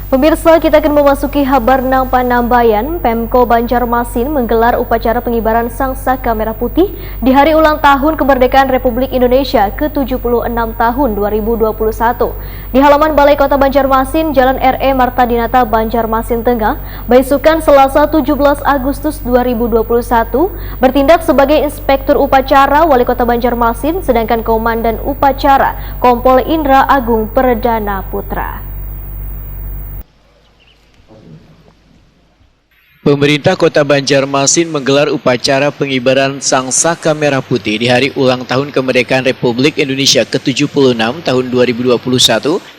Pemirsa, kita akan memasuki kabar nang Panambayan. Pemko Banjarmasin menggelar upacara pengibaran Sang Saka Merah Putih di hari ulang tahun kemerdekaan Republik Indonesia ke-76 tahun 2021. Di halaman Balai Kota Banjarmasin, Jalan R.E. Marta Dinata, Banjarmasin Tengah, Baisukan Selasa 17 Agustus 2021 bertindak sebagai Inspektur Upacara Wali Kota Banjarmasin, sedangkan Komandan Upacara Kompol Indra Agung Perdana Putra. Pemerintah Kota Banjarmasin menggelar upacara pengibaran Sang Saka Merah Putih di hari ulang tahun kemerdekaan Republik Indonesia ke-76 tahun 2021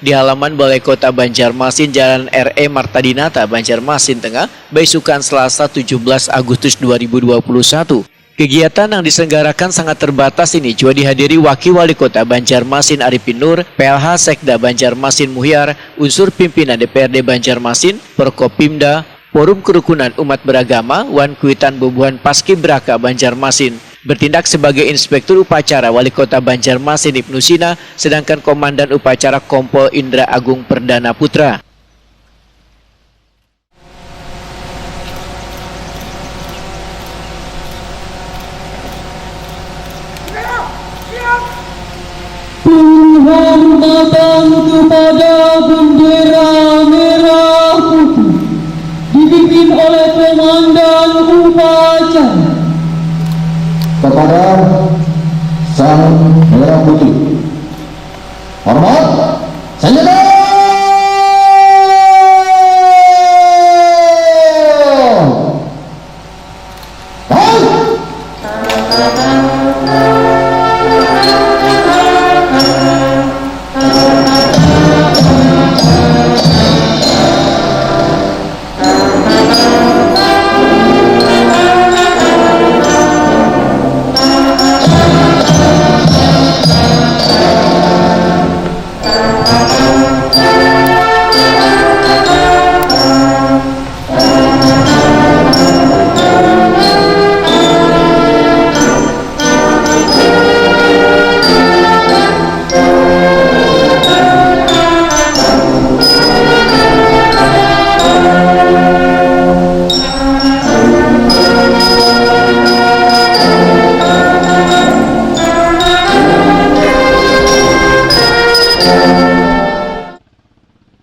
di halaman Balai Kota Banjarmasin, Jalan R.E. Marta Dinata, Banjarmasin Tengah, Baisukan Selasa 17 Agustus 2021. Kegiatan yang diselenggarakan sangat terbatas ini juga dihadiri Wakil Wali Kota Banjarmasin Arifin Nur, PLH Sekda Banjarmasin Muhyar, unsur pimpinan DPRD Banjarmasin, Porkopimda, Forum Kerukunan Umat Beragama, Wan Kuitan Bubuhan Paskibraka Banjarmasin. Bertindak sebagai Inspektur Upacara Wali Kota Banjarmasin Ibnu Sina, sedangkan Komandan Upacara Kompol Indra Agung Perdana Putra. Penghormatan kepada bendera merah putih dipimpin oleh Komandan Upacara kepada Sang Merah Putih. Hormat, senjata!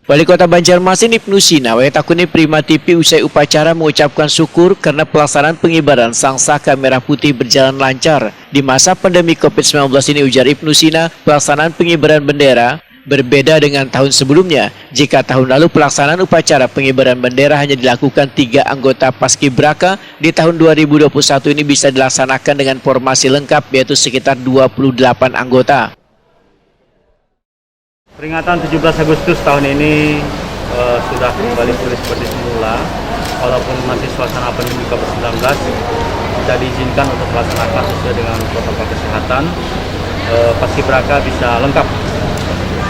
Wali Kota Banjarmasin Ibnu Sina, Takuni Prima TV usai upacara mengucapkan syukur karena pelaksanaan pengibaran Sang Saka Merah Putih berjalan lancar. Di masa pandemi COVID-19 ini, ujar Ibnu Sina, pelaksanaan pengibaran bendera berbeda dengan tahun sebelumnya. Jika tahun lalu pelaksanaan upacara pengibaran bendera hanya dilakukan 3 anggota Paskibraka, di tahun 2021 ini bisa dilaksanakan dengan formasi lengkap, yaitu sekitar 28 anggota. Peringatan 17 Agustus tahun ini sudah kembali seperti semula, walaupun masih suasana pandemi COVID-19, tidak diizinkan untuk melaksanakan sesuai dengan protokol kesehatan. Paskibraka bisa lengkap.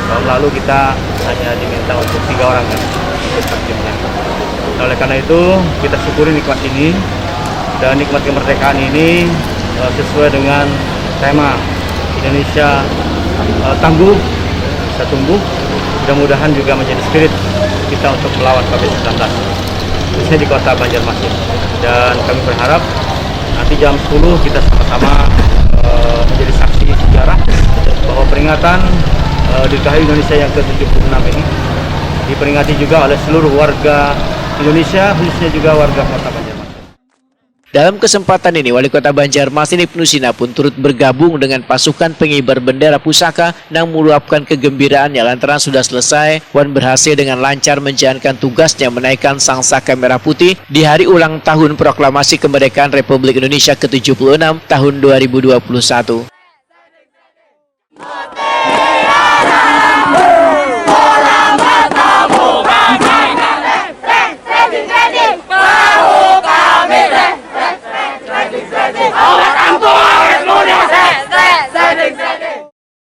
Tahun lalu kita hanya diminta untuk 3 orang kan, untuk timnya. Oleh karena itu kita syukuri nikmat ini, dan nikmat kemerdekaan ini sesuai dengan tema Indonesia tangguh, bisa tumbuh, mudah-mudahan juga menjadi spirit kita untuk melawan COVID-19, khususnya di Kota Banjarmasin. Dan kami berharap nanti jam 10 kita sama-sama menjadi saksi sejarah bahwa peringatan Dirgahayu Indonesia yang ke-76 ini diperingati juga oleh seluruh warga Indonesia, khususnya juga warga Kota Banjarmasin. Dalam kesempatan ini, Wali Kota Banjarmasin Ibnu Sina pun turut bergabung dengan pasukan pengibar bendera pusaka yang meluapkan kegembiraannya lantaran sudah selesai Wan berhasil dengan lancar menjalankan tugasnya menaikkan Sang Saka Merah Putih di hari ulang tahun proklamasi kemerdekaan Republik Indonesia ke-76 tahun 2021.